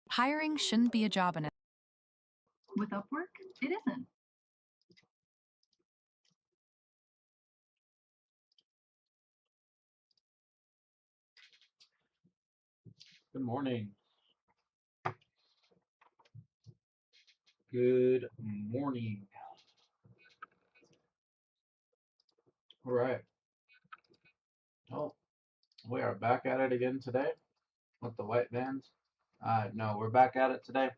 Hiring shouldn't be a job in it. With Upwork, it isn't. Good morning. Good morning. All right. Oh, we are back at it again today with the white vans. No, we're back at it today.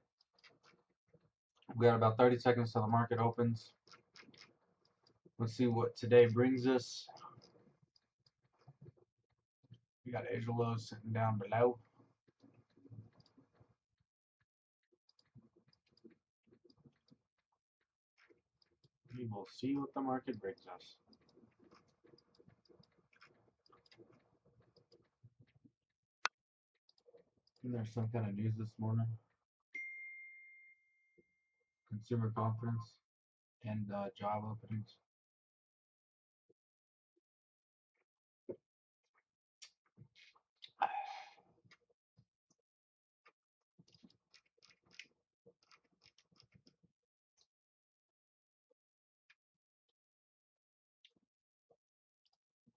We got about 30 seconds till the market opens. Let's see what today brings us. We got Asia lows sitting down below. We will see what the market brings us. And there's some kind of news this morning. Consumer confidence and job openings.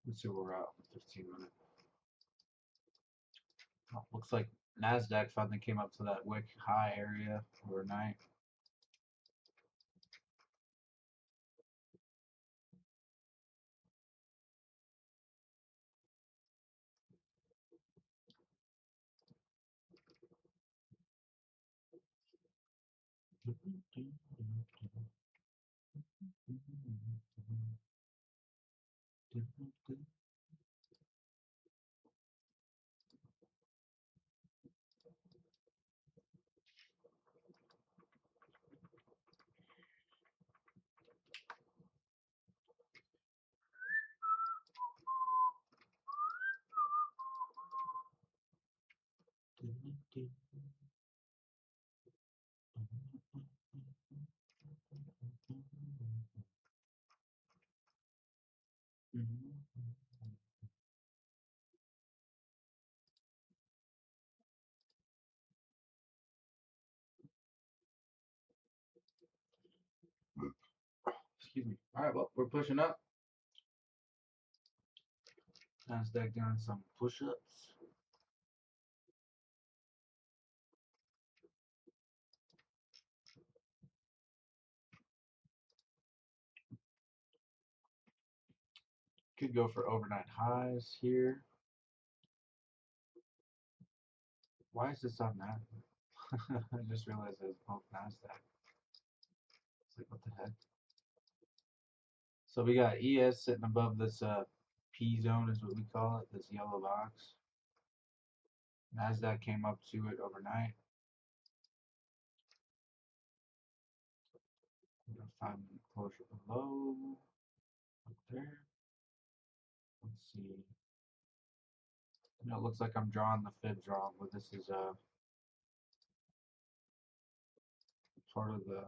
Let's see where we're at. 15 minutes. Oh, looks like NASDAQ finally came up to that wick high area overnight. Excuse me. All right, well, we're pushing up. Nasdaq doing some push-ups. Could go for overnight highs here. Why is this on that? I just realized it was both Nasdaq. It's like, what the heck? So we got ES sitting above this P zone is what we call it, this yellow box. Nasdaq came up to it overnight. We got 5-minute closure below. Up there. Let's see. It looks like I'm drawing the fibs wrong, but this is part of the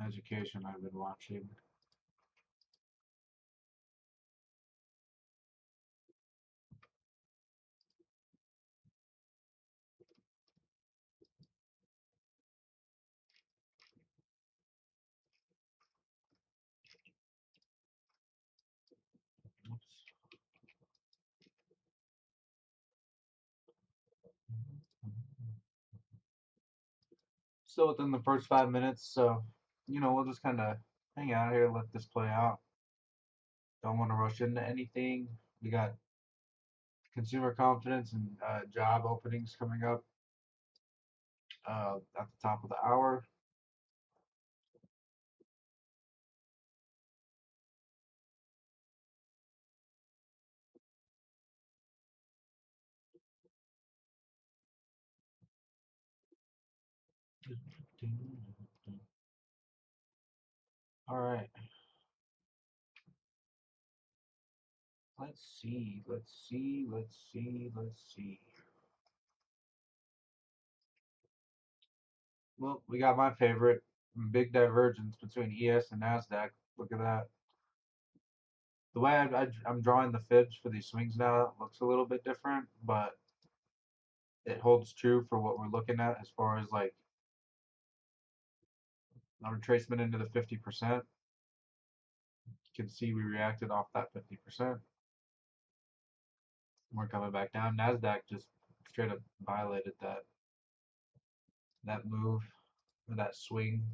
education I've been watching. Oops. Still within the first 5 minutes, so we'll just kind of hang out here, let this play out. Don't want to rush into anything. We got consumer confidence and job openings coming up at the top of the hour. All right. Let's see. Well, we got my favorite, big divergence between ES and Nasdaq. Look at that. The way I'm drawing the fibs for these swings now looks a little bit different, but it holds true for what we're looking at as far as like a retracement into the 50%. You can see we reacted off that 50%. We're coming back down. Nasdaq just straight up violated that move or that swing.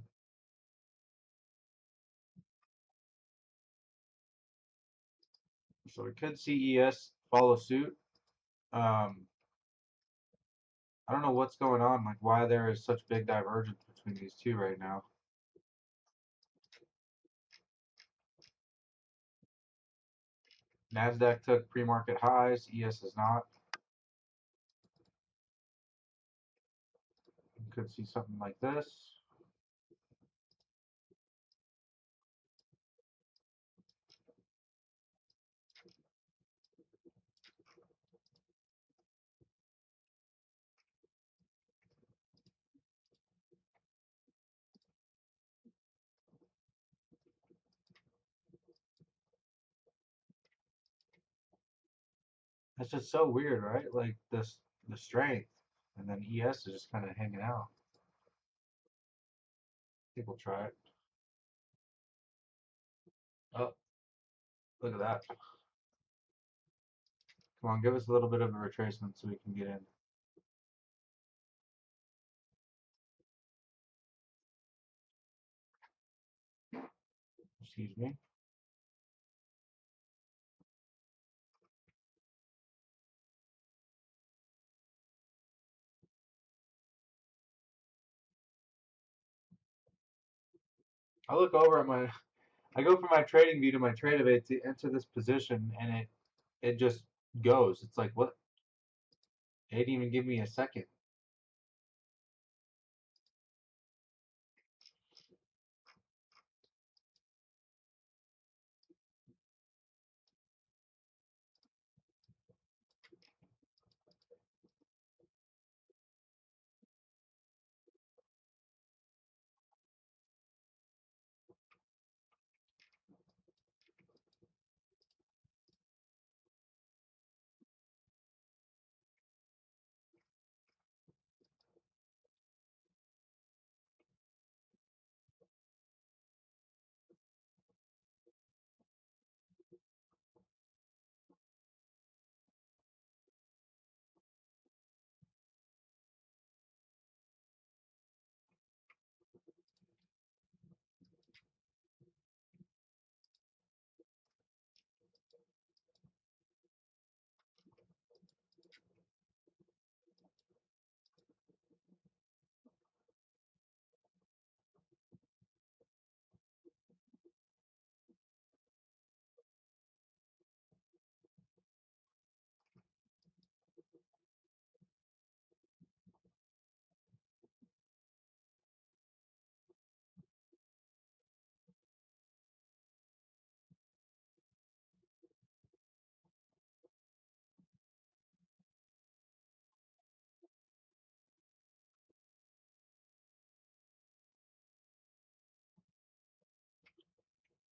So we could see ES follow suit. I don't know what's going on, like why there is such big divergence between these two right now. Nasdaq took pre-market highs, ES is not. You could see something like this. That's just so weird, right? Like the strength, and then ES is just kind of hanging out. I think we'll try it. Oh, look at that. Come on, give us a little bit of a retracement so we can get in. Excuse me. I look over at my, I go from my trading view to my Tradevate to enter this position, and it just goes. It's like, what? It didn't even give me a second.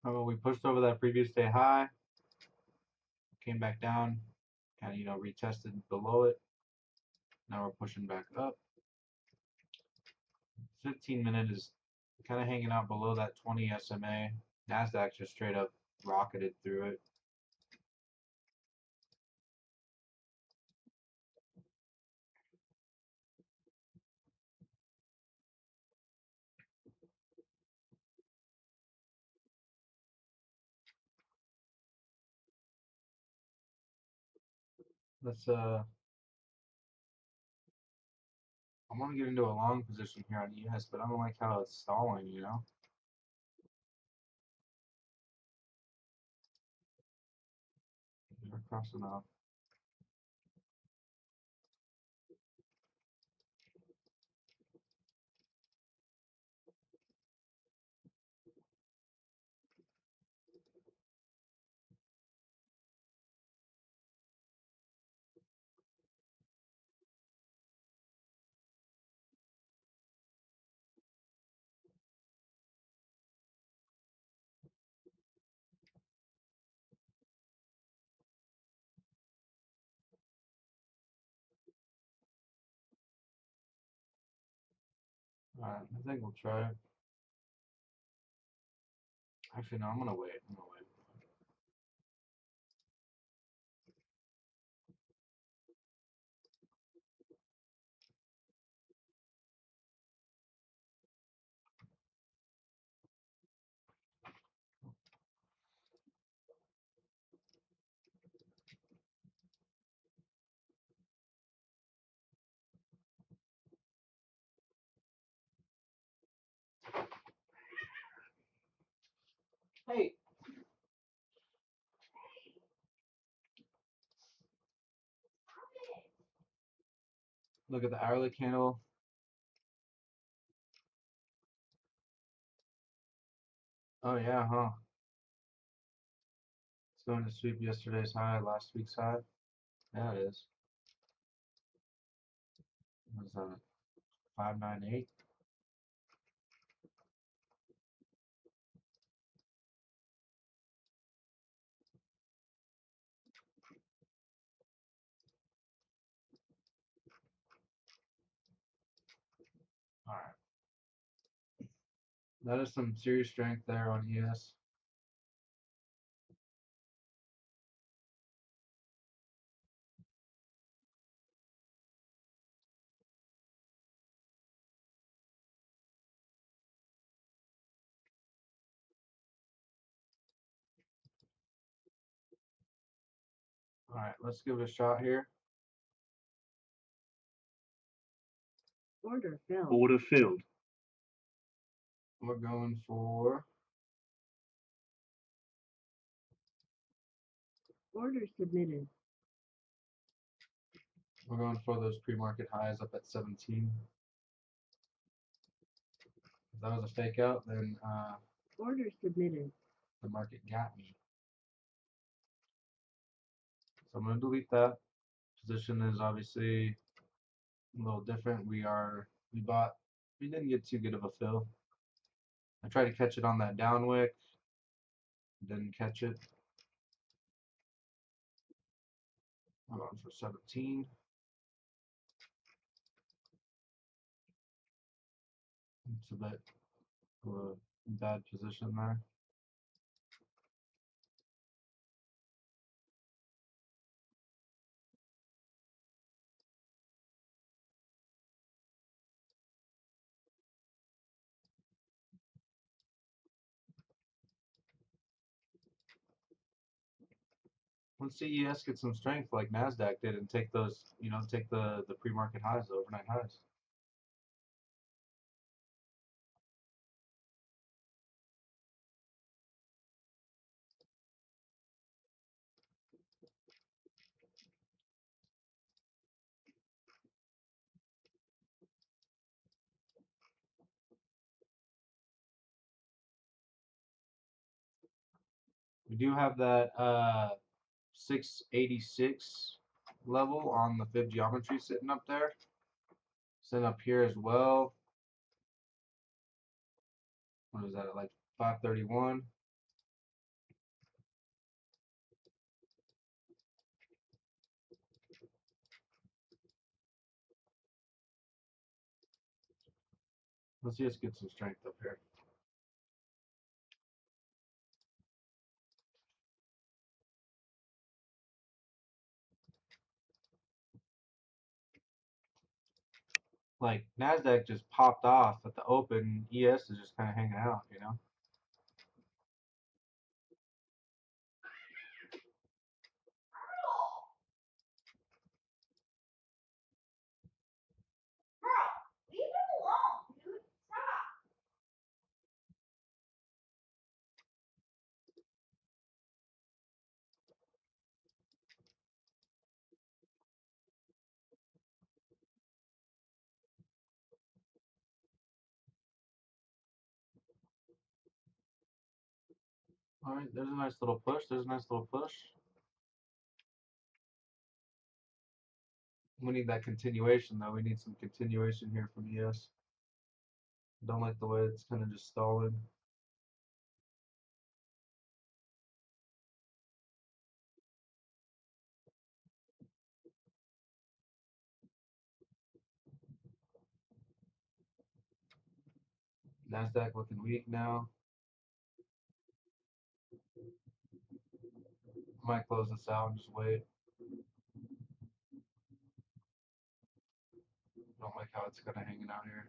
Oh, we pushed over that previous day high, came back down, kind of, retested below it. Now we're pushing back up. 15-minute is kind of hanging out below that 20 SMA. NASDAQ just straight up rocketed through it. Let's I want to get into a long position here on ES, but I don't like how it's stalling, We're crossing off. Alright, I think we'll try it. Actually, no, I'm gonna wait. Hey! Look at the hourly candle. Oh yeah, huh? It's going to sweep yesterday's high, last week's high. Yeah, it is. What's that? 598. Alright. That is some serious strength there on ES. Alright, let's give it a shot here. Order filled. Order filled. We're going for Order submitted. we're going for those pre-market highs up at 17. If that was a fake out, then Order submitted. the market got me. So I'm going to delete that. Position is obviously a little different. We didn't get too good of a fill. I tried to catch it on that down wick, didn't catch it. I'm going for 17. It's a bit of a bad position there. Once CES gets some strength like NASDAQ did and take those, take the pre-market highs, the overnight highs. We do have that 686 level on the fib geometry sitting up there. Sitting up here as well. What is that, like 531? Let's just get some strength up here. Like NASDAQ just popped off at the open. ES is just kind of hanging out, All right, there's a nice little push. There's a nice little push. We need that continuation, though. We need some continuation here from ES. Don't like the way it's kind of just stalling. NASDAQ looking weak now. Might close this out and just wait. Don't like how it's kind of hanging out here.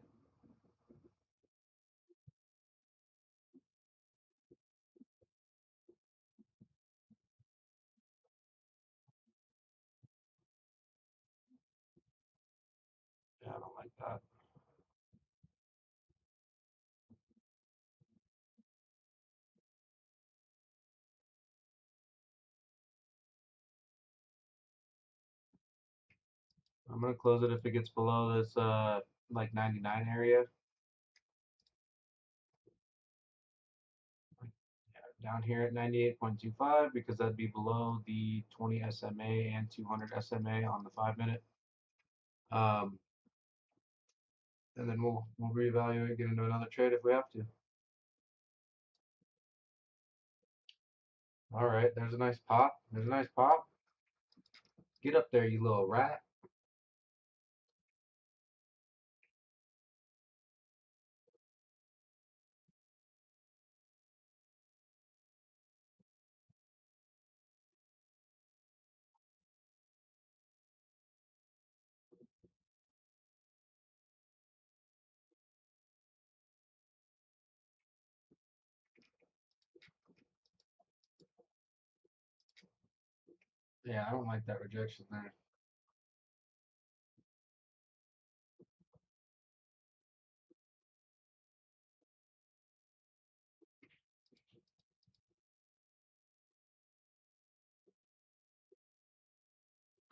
Yeah, I don't like that. I'm gonna close it if it gets below this like 99 area. Down here at 98.25 because that'd be below the 20 SMA and 200 SMA on the 5-minute. And then we'll reevaluate, get into another trade if we have to. All right, there's a nice pop. There's a nice pop. Get up there, you little rat. Yeah, I don't like that rejection there.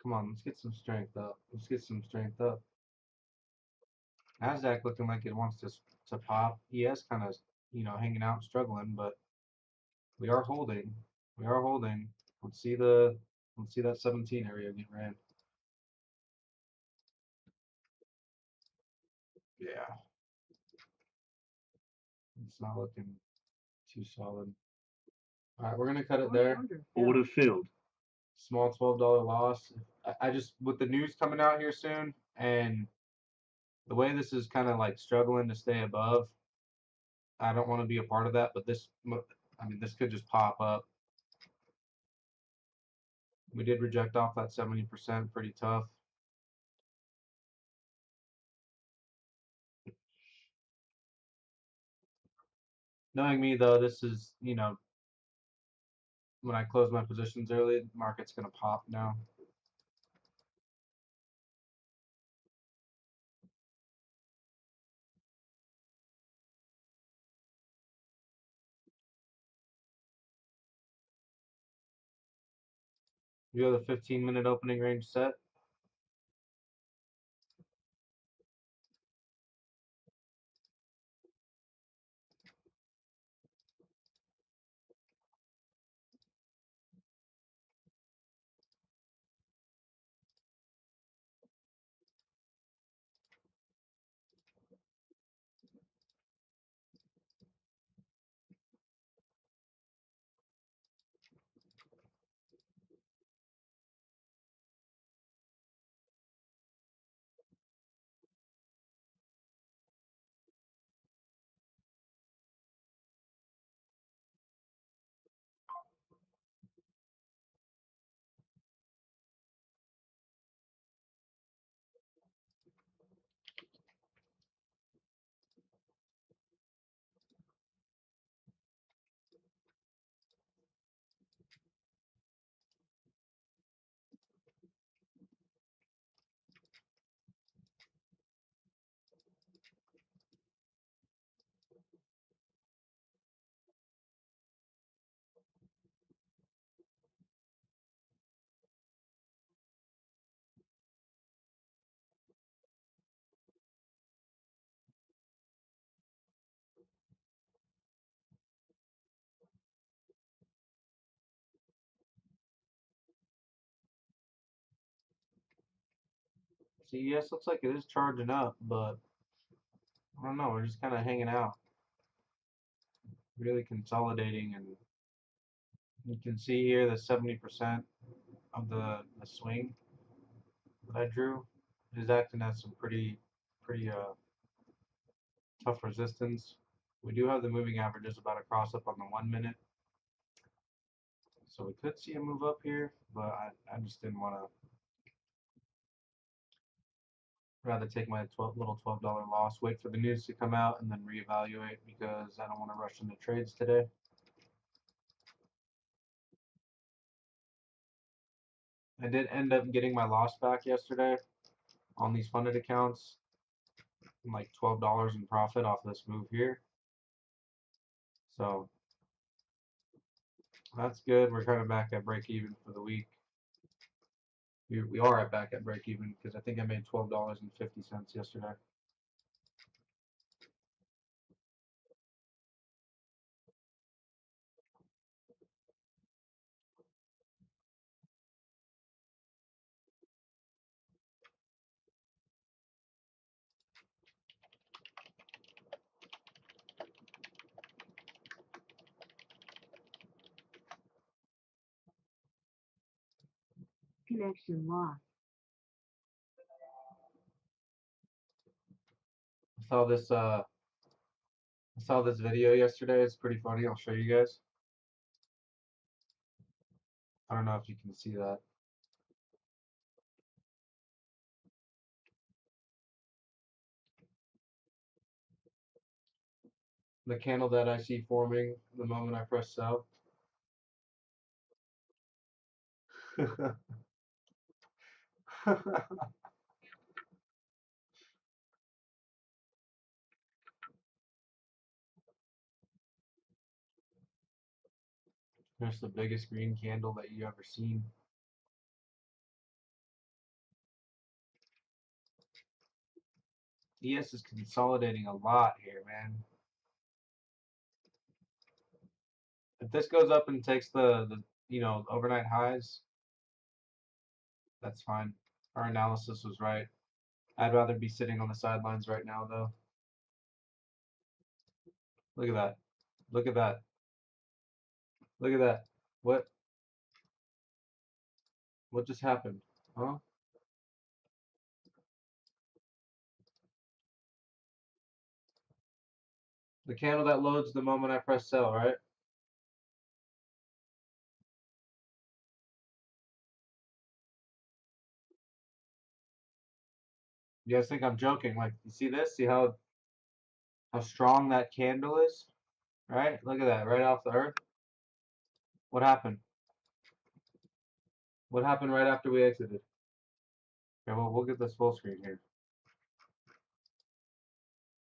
Come on, let's get some strength up. Let's get some strength up. Nasdaq looking like it wants to pop. ES kind of, hanging out, struggling, but we are holding. We are holding. Let's see that 17 area get ran. Yeah, it's not looking too solid. All right, we're gonna cut it there. Order filled. Small $12 loss. I just, with the news coming out here soon, and the way this is kind of like struggling to stay above, I don't want to be a part of that. But this, I mean, this could just pop up. We did reject off that 70%, pretty tough. Knowing me though, this is, when I close my positions early, the market's gonna pop now. You have the 15-minute opening range set. CES looks like it is charging up, but I don't know. We're just kind of hanging out, really consolidating, and you can see here the 70% of the swing that I drew is acting as some pretty tough resistance. We do have the moving averages about a cross up on the 1 minute, so we could see a move up here, but I just didn't want to. Rather take my little $12 loss, wait for the news to come out, and then reevaluate because I don't want to rush into trades today. I did end up getting my loss back yesterday on these funded accounts, like $12 in profit off this move here. So that's good. We're kind of back at break even for the week. We are back at break even because I think I made $12.50 yesterday. Connection lost. I saw this video yesterday. It's pretty funny. I'll show you guys. I don't know if you can see that. The candle that I see forming the moment I press sell. There's the biggest green candle that you ever seen. ES is consolidating a lot here, man. If this goes up and takes the overnight highs, that's fine. Our analysis was right. I'd rather be sitting on the sidelines right now, though. Look at that. Look at that. Look at that. What just happened? Huh? The candle that loads the moment I press sell, right? You guys think I'm joking? Like, you see this? See how strong that candle is? Right? Look at that, right off the earth. What happened? What happened right after we exited? Okay, well, we'll get this full screen here.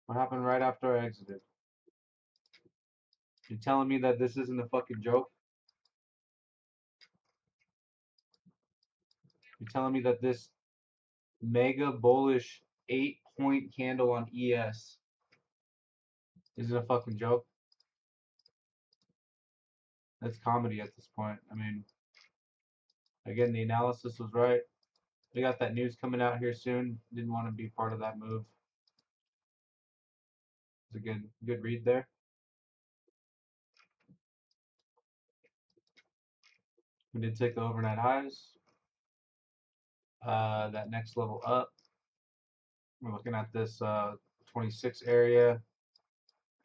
What happened right after I exited? You telling me that this isn't a fucking joke? You're telling me that this mega bullish 8-point candle on ES isn't a fucking joke? That's comedy at this point. I mean, again, the analysis was right. We got that news coming out here soon. Didn't want to be part of that move. It's a good read there. We did take the overnight highs. That next level up, we're looking at this 26 area,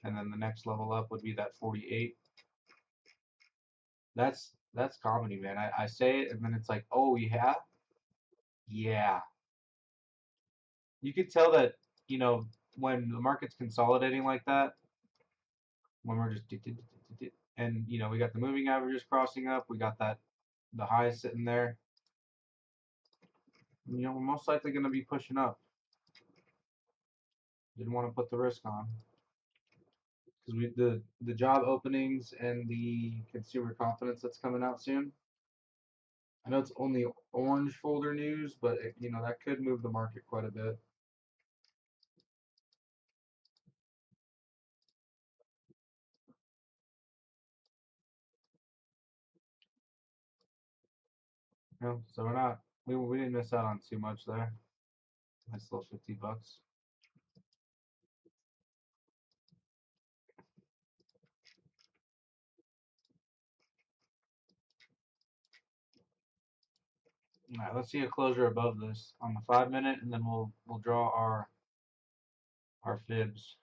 and then the next level up would be that 48. That's comedy, man. I say it, and then it's like, oh, yeah, yeah. You could tell that, when the market's consolidating like that, when we're just and we got the moving averages crossing up, we got the highs sitting there. We're most likely going to be pushing up. Didn't want to put the risk on because the job openings and the consumer confidence that's coming out soon. I know it's only orange folder news, but that could move the market quite a bit. So we're not we didn't miss out on too much there. Nice little $50. All right, let's see a closure above this on the 5-minute, and then we'll draw our fibs.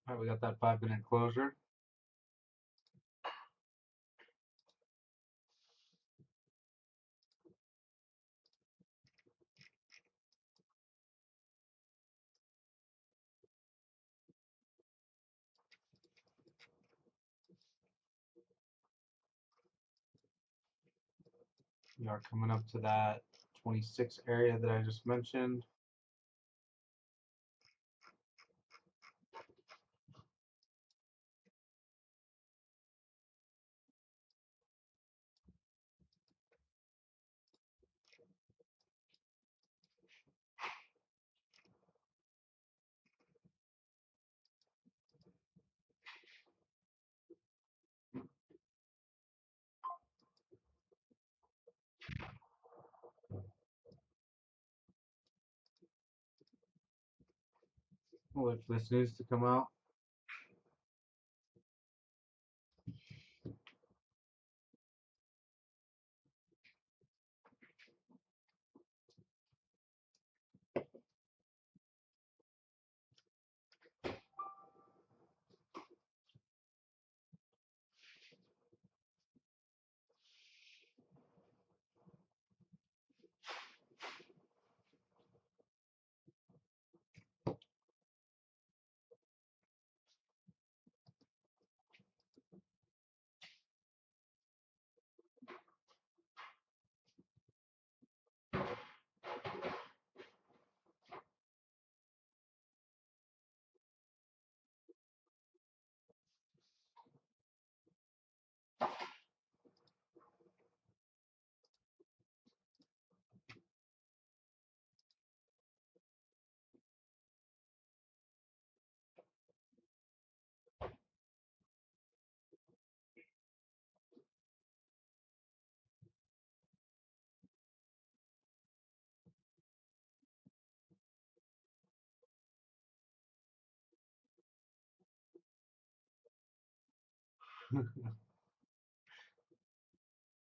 All right, we got that 5-minute closure. We are coming up to that 26 area that I just mentioned. We'll wait for this news to come out.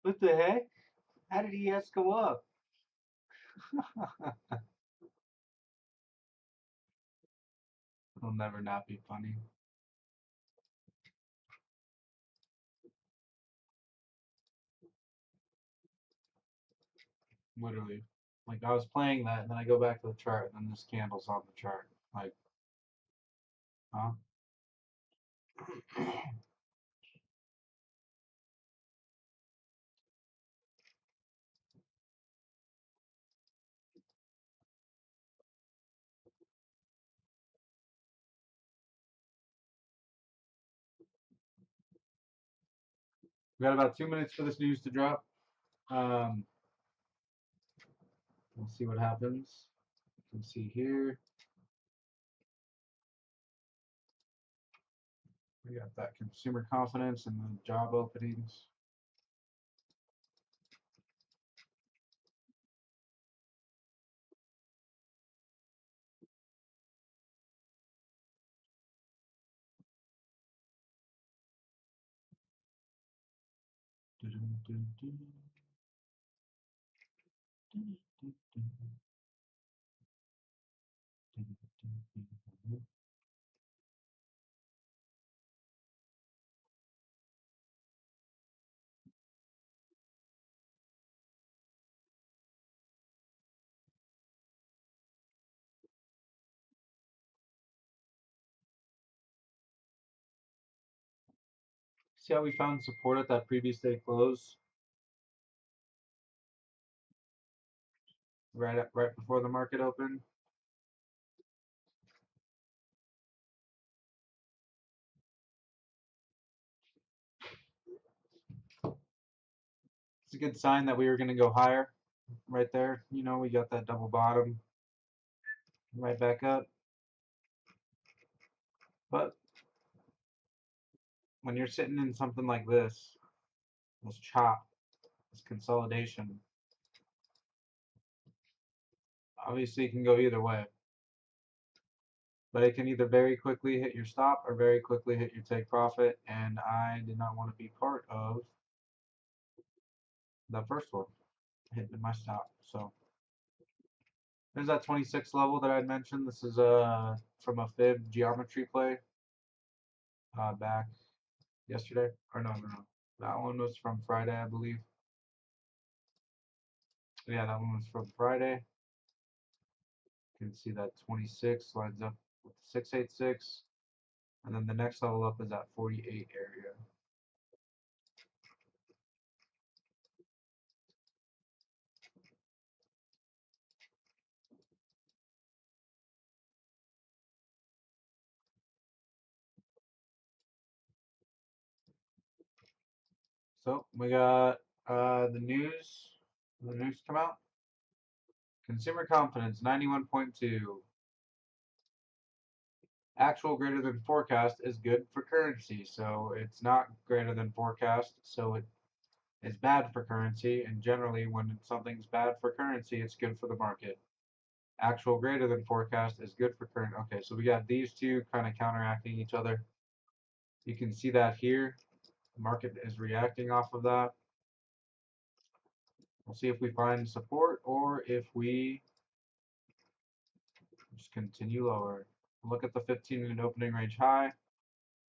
What the heck? How did ES go up? It'll never not be funny. Literally. Like I was playing that and then I go back to the chart and then this candle's on the chart. Like, huh? We got about 2 minutes for this news to drop. We'll see what happens. You can see here. We got that consumer confidence and the job openings. See how we found support at that previous day close? Right before the market opened. It's a good sign that we were going to go higher right there. You know, we got that double bottom right back up. But when you're sitting in something like this chop, this consolidation, obviously it can go either way. But it can either very quickly hit your stop or very quickly hit your take profit. And I did not want to be part of the first one, hitting my stop. So there's that 26 level that I mentioned. This is from a fib geometry play back yesterday. Or no. That one was from Friday, I believe. Yeah, that one was from Friday. You can see that 26 lines up with 686. And then the next level up is that 48 area. So we got the news. The news come out. Consumer confidence 91.2. Actual greater than forecast is good for currency. So it's not greater than forecast. So it is bad for currency. And generally, when something's bad for currency, it's good for the market. Actual greater than forecast is good for current. Okay, so we got these two kind of counteracting each other. You can see that here. The market is reacting off of that. We'll see if we find support or if we just continue lower. Look at the 15-minute opening range high.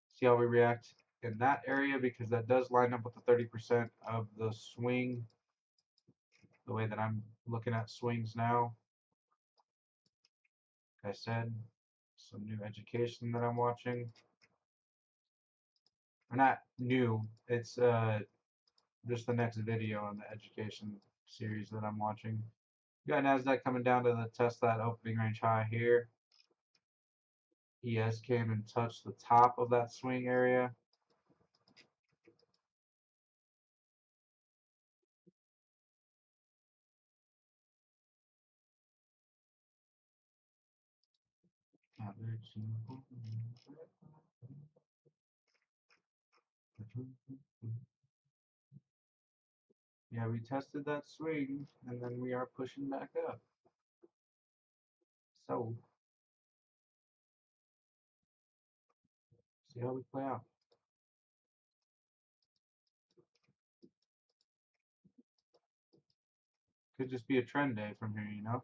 See how we react in that area, because that does line up with the 30% of the swing, the way that I'm looking at swings now. Like I said, some new education that I'm watching. Or not new, it's just the next video on the education series that I'm watching. You got NASDAQ coming down to test that opening range high here. ES came and touched the top of that swing area. Yeah, we tested that swing and then we are pushing back up. So, see how we play out. Could just be a trend day from here, you know?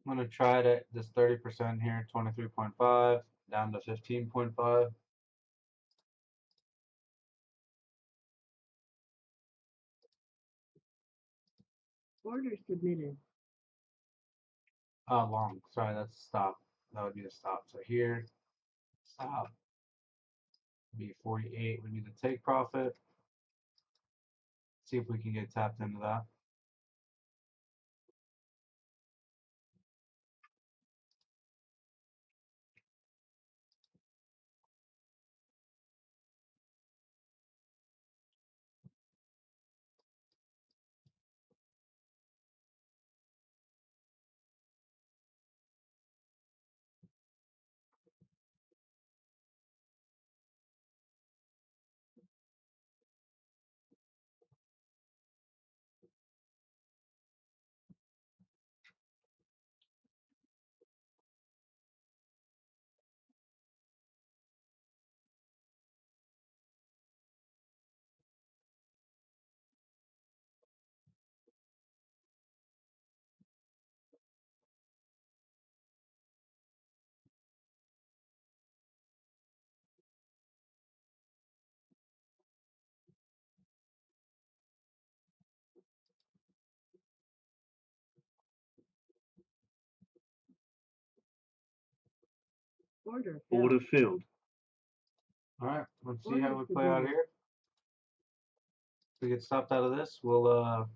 I'm gonna try it at this 30% here, 23.5 down to 15.5. Order submitted. Long. Sorry, that's stop. That would be the stop. So here, stop. Be 48 would be the take profit. See if we can get tapped into that. Order filled. Order filled. All right, let's see Order how we play out submitted. here. If we get stopped out of this, we'll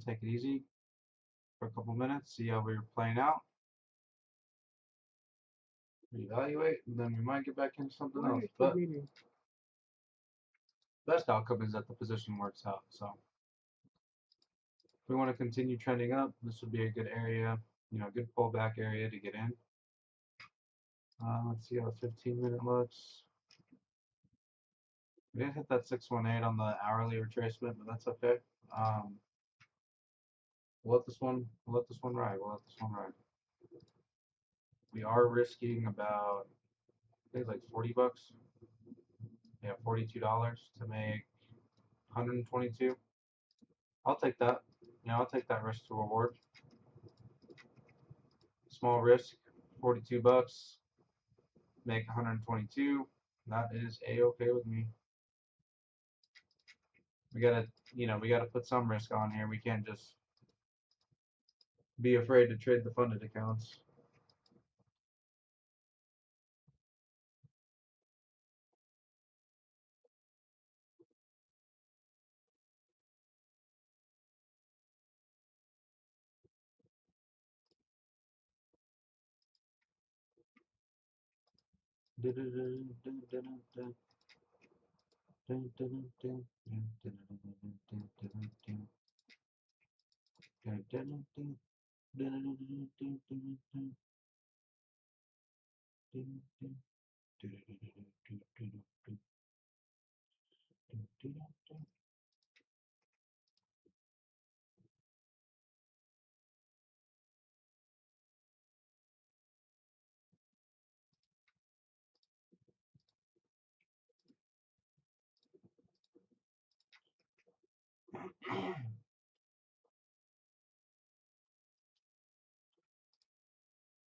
take it easy for a couple minutes, see how we're playing out, reevaluate, and then we might get back into something else. Order But submitted. best outcome is that the position works out. So if we want to continue trending up, this would be a good area, good pullback area to get in. Let's see how the 15-minute looks. We didn't hit that 618 on the hourly retracement, but that's okay. We'll let this one ride. We'll let this one ride. We are risking about, I think it's like 40 bucks. Yeah, $42 to make 122. I'll take that. I'll take that risk to reward. Small risk, 42 bucks, make 122. That is a-okay with me. We gotta put some risk on here. We can't just be afraid to trade the funded accounts.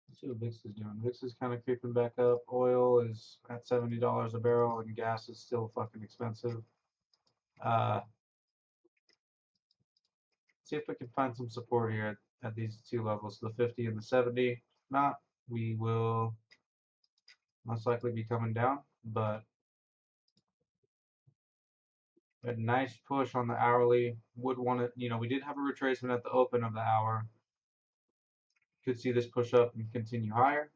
Let's see what VIX is doing. VIX is kind of creeping back up. Oil is at $70 a barrel, and gas is still fucking expensive. See if we can find some support here at these two levels, the 50 and the 70. If not, we will most likely be coming down, but a nice push on the hourly. Would want to, we did have a retracement at the open of the hour. Could see this push up and continue higher.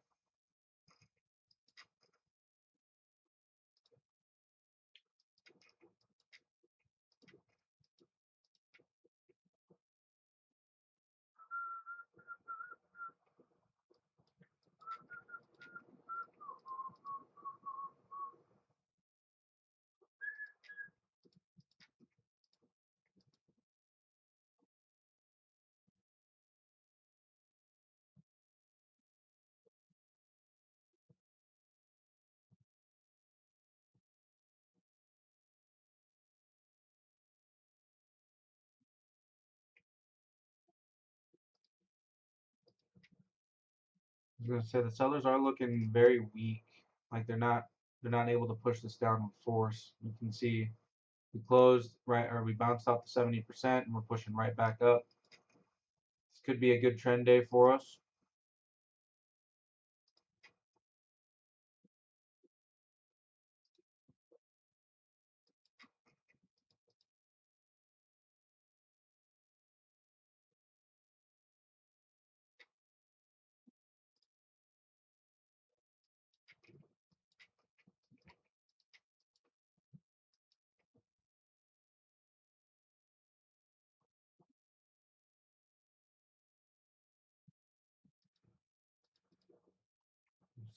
was gonna say the sellers are looking very weak. Like they're not able to push this down with force. You can see we closed right, or we bounced out to 70%, and we're pushing right back up. This could be a good trend day for us.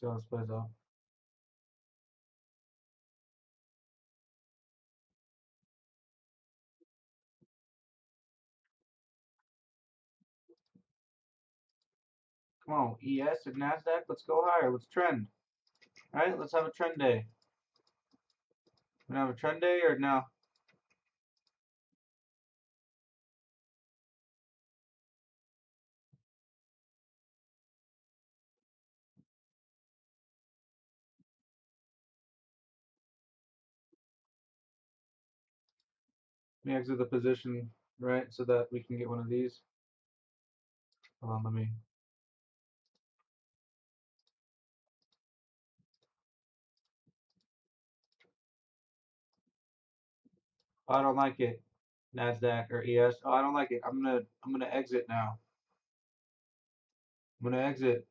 See how this plays out. Come on, ES and NASDAQ, let's go higher. Let's trend. All right, let's have a trend day. We're gonna have a trend day or no? Let me exit the position, right, so that we can get one of these. Hold on, let me. Oh, I don't like it. NASDAQ or ES. Oh, I don't like it. I'm gonna exit now. I'm gonna exit.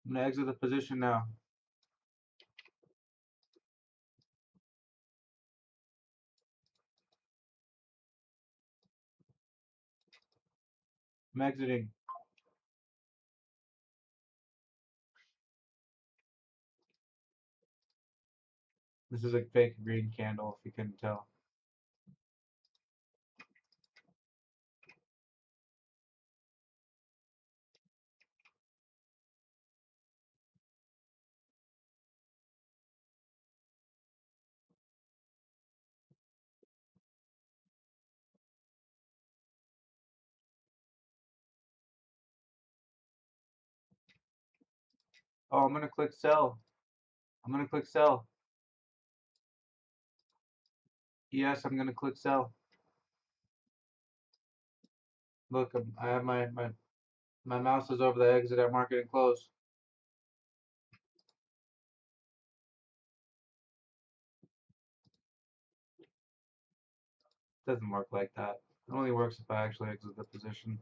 I'm gonna exit the position now. I'm exiting. This is a fake green candle, if you couldn't tell. Oh, I'm gonna click sell. I'm gonna click sell. Yes, I'm gonna click sell. Look, I have my mouse is over the exit at market and close. Doesn't work like that. It only works if I actually exit the position.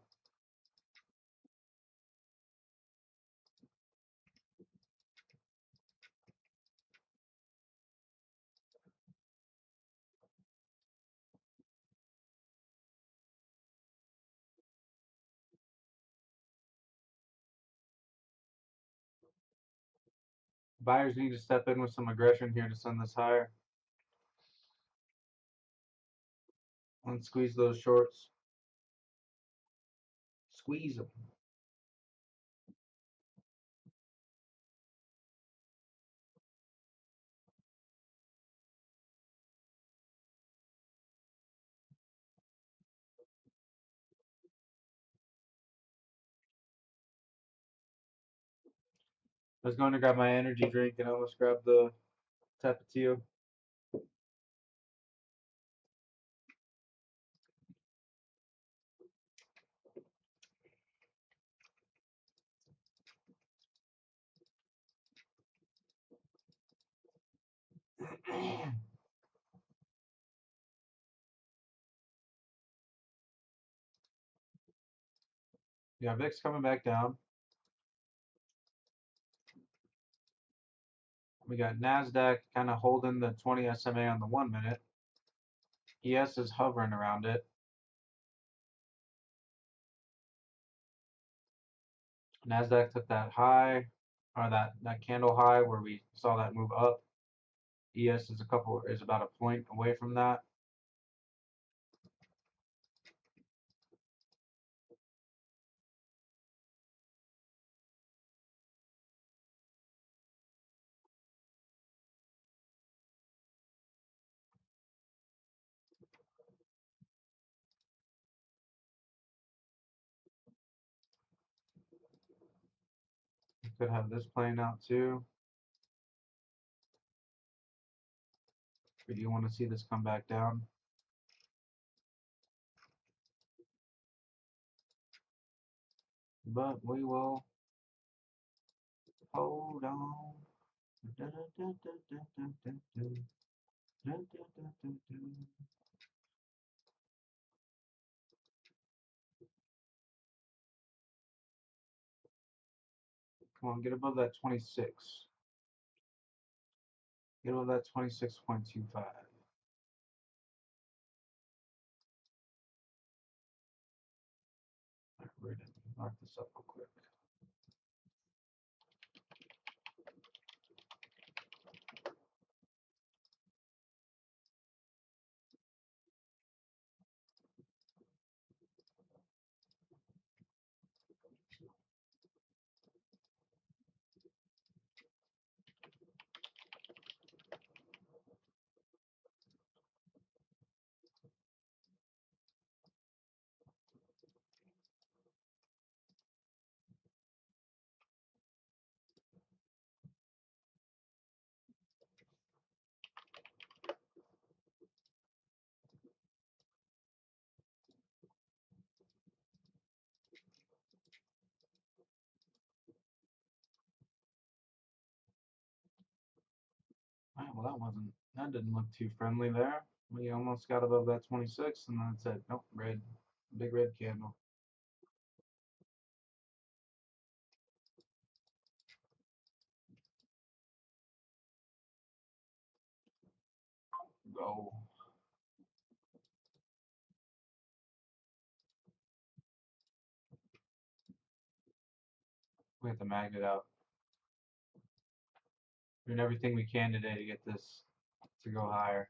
Buyers need to step in with some aggression here to send this higher. Let's squeeze those shorts. Squeeze them. I was going to grab my energy drink and I almost grabbed the Tapatio. Yeah, VIX coming back down. We got NASDAQ kind of holding the 20 SMA on the 1 minute. ES is hovering around it. NASDAQ took that high, or that candle high where we saw that move up. ES is about a point away from that. Could have this playing out too. But you want to see this come back down. But we will hold on. Come on, get above that 26. Get above that 26.25. We're gonna mark this up real quick. Alright, well that didn't look too friendly there. We almost got above that 26 and then it said, nope, red, big red candle. Go. We have the magnet out. Doing everything we can today to get this to go higher.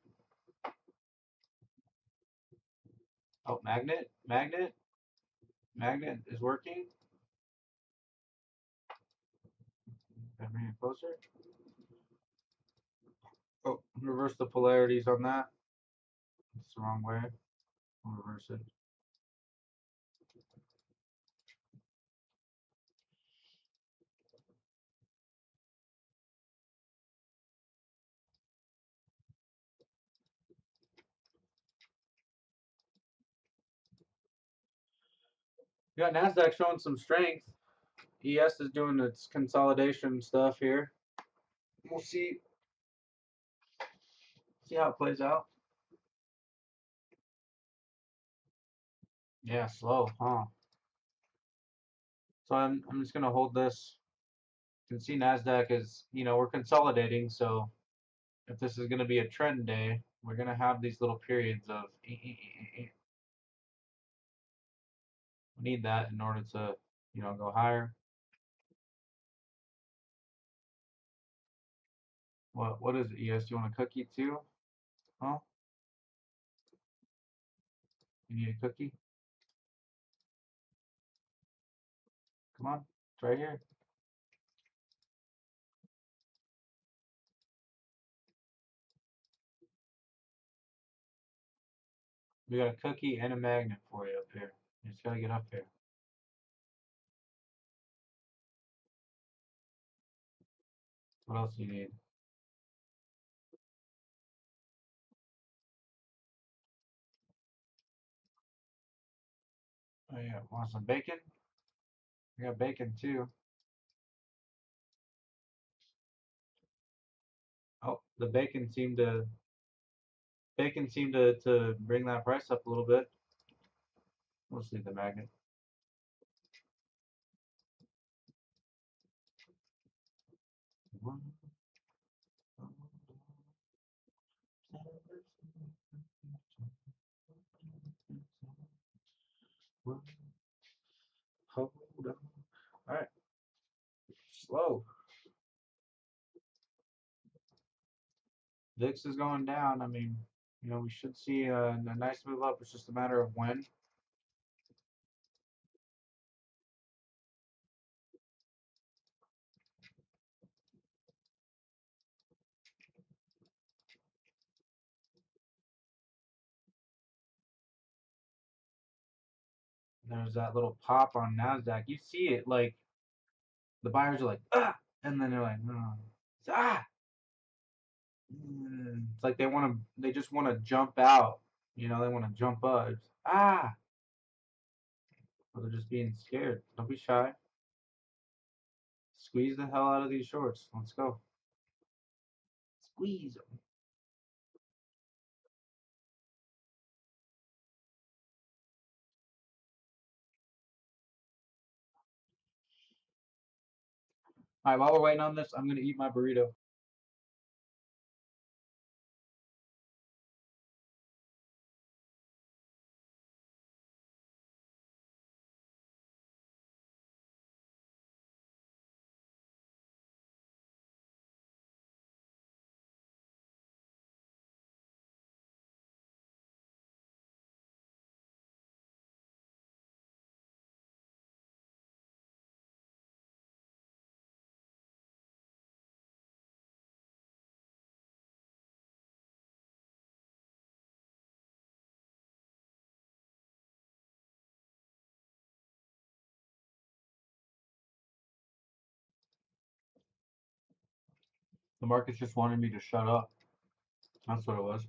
Oh, magnet is working. Gotta bring it closer. Oh, reverse the polarities on that. It's the wrong way. I'll reverse it. We got NASDAQ showing some strength. ES is doing its consolidation stuff here. We'll see how it plays out. Yeah, slow, huh? So I'm just gonna hold this. You can see NASDAQ is, we're consolidating, so if this is gonna be a trend day, we're gonna have these little periods of we need that in order to, go higher. What is it, ES? Do you want a cookie too? Huh? You need a cookie? Come on, it's right here. We got a cookie and a magnet for you up here. You just gotta get up here. What else do you need? Oh yeah, want some bacon? We got bacon too. Oh, the bacon seemed to bring that price up a little bit. We'll see the magnet. Hold on. All right, slow. VIX is going down. I mean, we should see a nice move up. It's just a matter of when. There's that little pop on NASDAQ. You see it like The buyers are like, ah, and then they're like, no, it's, ah. It's like they just want to jump out. They want to jump up. It's, ah, or they're just being scared. Don't be shy. Squeeze the hell out of these shorts. Let's go. Squeeze them. All right, while we're waiting on this, I'm gonna eat my burrito. The market's just wanted me to shut up. That's what it was.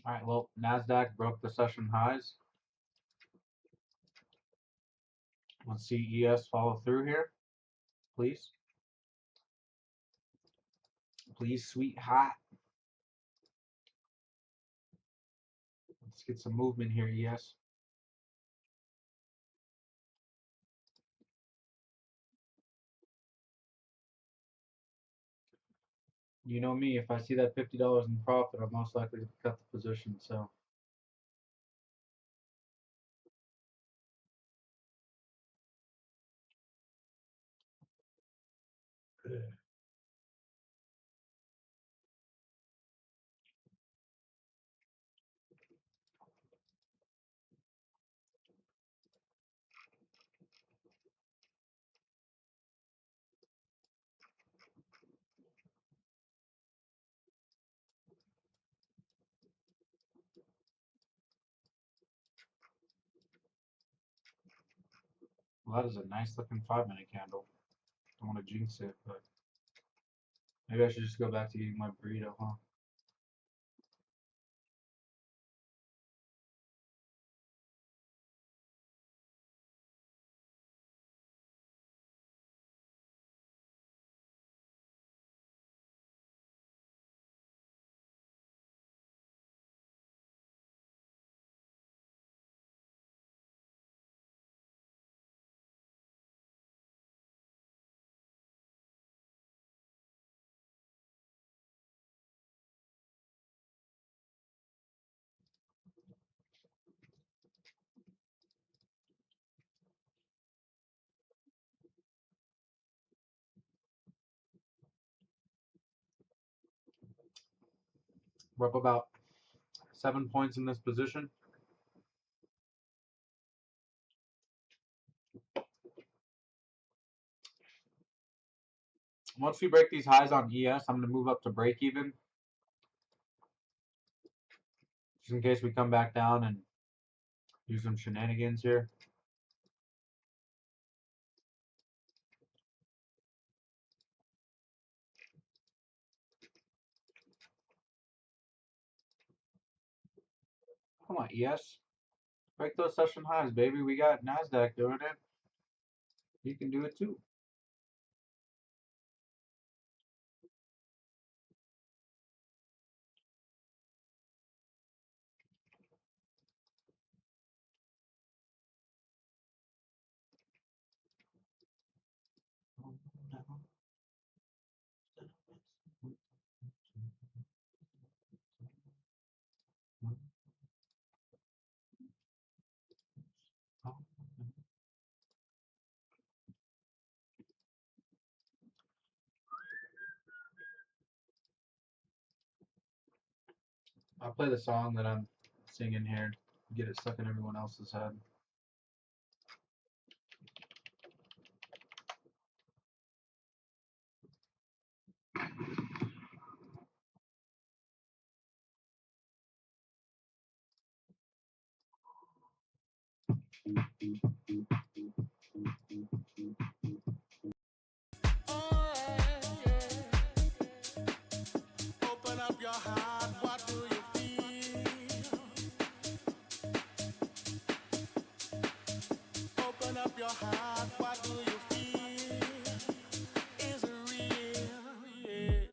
All right, well, NASDAQ broke the session highs. Let's see ES follow through here, please. Please, sweet hot. Let's get some movement here, ES. You know me, if I see that $50 in profit, I'm most likely to cut the position, so. Well, that is a nice looking 5-minute candle. Don't want to jinx it, but maybe I should just go back to eating my burrito, huh? We're up about 7 points in this position. Once we break these highs on ES, I'm going to move up to break even. Just in case we come back down and do some shenanigans here. Come on, ES. Break those session highs, baby. We got NASDAQ doing it. You can do it too. I'll play the song that I'm sing in here, get it stuck in everyone else's head. Open up your heart, what do you feel? Open up your heart, what do you feel? Is it real? Yeah.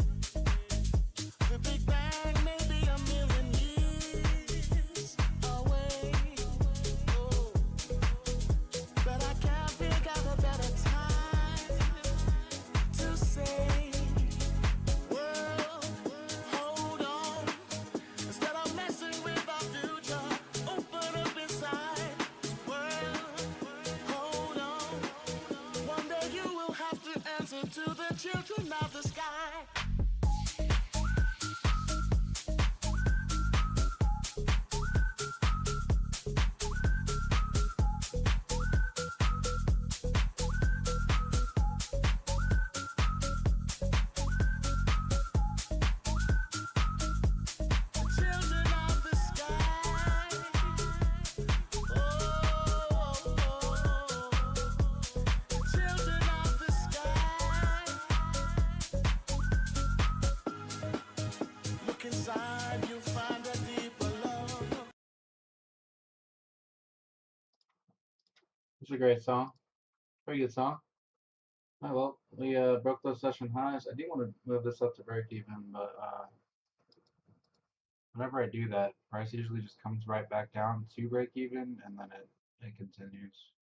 The Big Bang may be a million years away. Oh. But I can't think of a better time to say, world, hold on. Instead of messing with our future, open up inside. World, hold on. One day you will have to answer to the children of the sky. Children of the sky. Oh, children of the sky. Look inside, you'll find a deeper love. It's a great song. Pretty good song. Alright, well, we broke those session highs. I do want to move this up to break even, but whenever I do that, price usually just comes right back down to break even, and then it continues.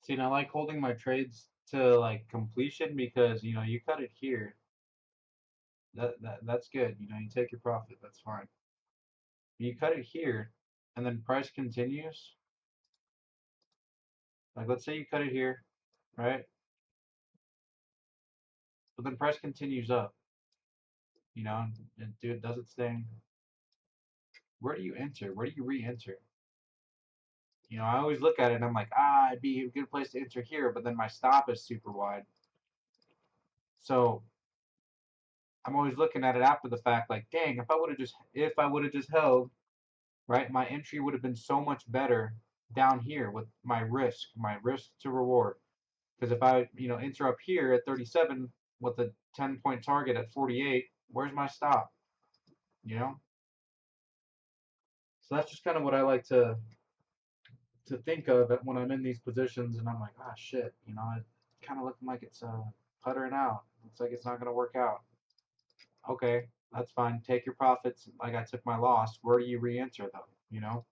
See, and I like holding my trades to like completion because you know you cut it here. That's good. You know, you take your profit. That's fine. You cut it here, and then price continues. Like let's say you cut it here, right? But then price continues up. You know, and dude does its thing. Where do you enter? Where do you re-enter? You know, I always look at it and I'm like, it'd be a good place to enter here, but then my stop is super wide. So I'm always looking at it after the fact, like, dang, if I would have just held, right, my entry would have been so much better down here with my risk to reward. Because if I, you know, enter up here at 37 with a 10-point target at 48, where's my stop? You know? So that's just kind of what I like to think of when I'm in these positions, and I'm like, shit, you know, it's kind of looking like it's puttering out. Looks like it's not going to work out. Okay, that's fine. Take your profits like I took my loss. Where do you re-enter though? You know?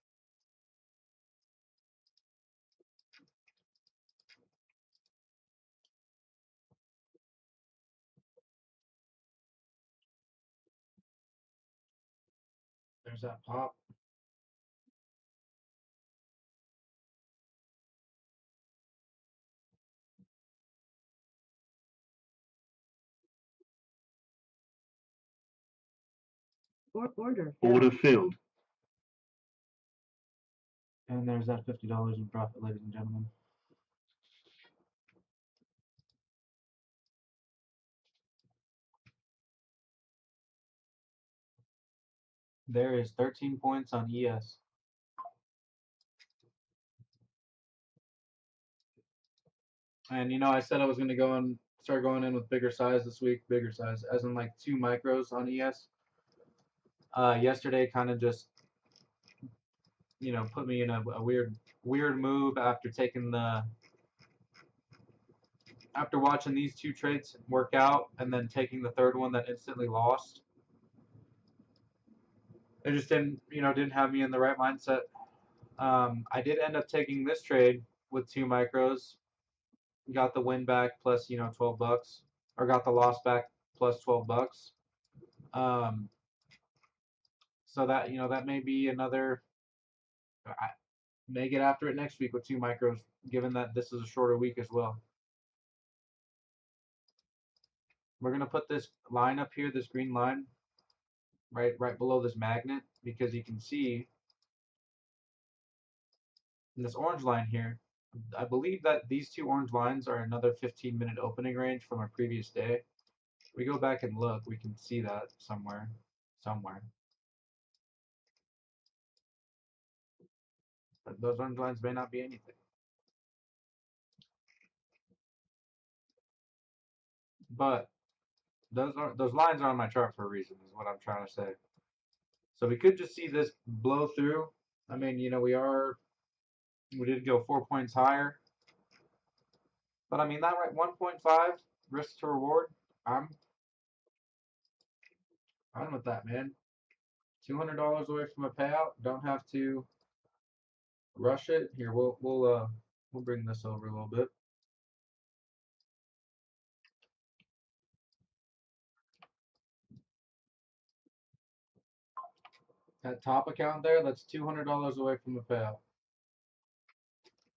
There's that pop. Order filled. And there's that $50 in profit, ladies and gentlemen. There is 13 points on ES. And you know, I said I was going to start going in with bigger size this week. Bigger size, as in like 2 micros on ES. Yesterday kind of just, you know, put me in a weird move after watching these 2 trades work out and then taking the third one that instantly lost. It just didn't have me in the right mindset. I did end up taking this trade with 2 micros. Got the win back plus, you know, 12 bucks, or got the loss back plus 12 bucks. So that, you know, that may be another, I may get after it next week with 2 micros, given that this is a shorter week as well. We're going to put this line up here, this green line, right below this magnet, because you can see in this orange line here, I believe that these 2 orange lines are another 15-minute opening range from a previous day. If we go back and look, we can see that somewhere. But those orange lines may not be anything. But those lines are on my chart for a reason, is what I'm trying to say. So we could just see this blow through. I mean, you know, we did go 4 points higher. But I mean, that right, 1.5 risk to reward, I'm fine with that, man. $200 away from a payout. Don't have to rush it. Here, we'll bring this over a little bit. That top account there, that's $200 away from a payout.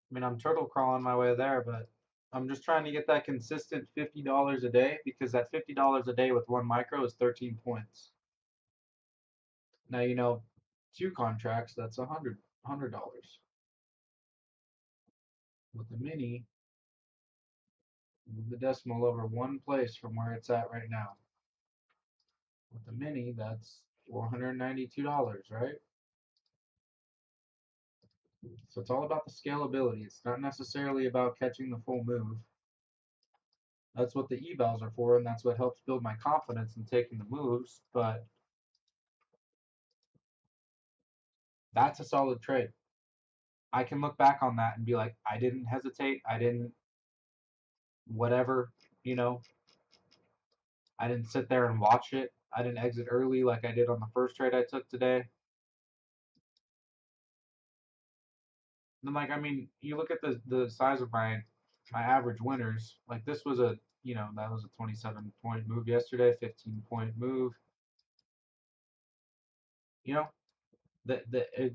I mean, I'm turtle crawling my way there, but I'm just trying to get that consistent $50 a day, because that $50 a day with 1 micro is 13 points. Now, you know, 2 contracts, that's $100. With the mini, move the decimal over 1 place from where it's at right now. With the mini, that's $492, right? So it's all about the scalability. It's not necessarily about catching the full move. That's what the evals are for, and that's what helps build my confidence in taking the moves, but that's a solid trade. I can look back on that and be like, I didn't hesitate, I didn't whatever, you know. I didn't sit there and watch it. I didn't exit early like I did on the first trade I took today. And like, I mean, you look at the size of my average winners. Like, this was a, you know, that was a 27-point move yesterday, 15-point move. You know,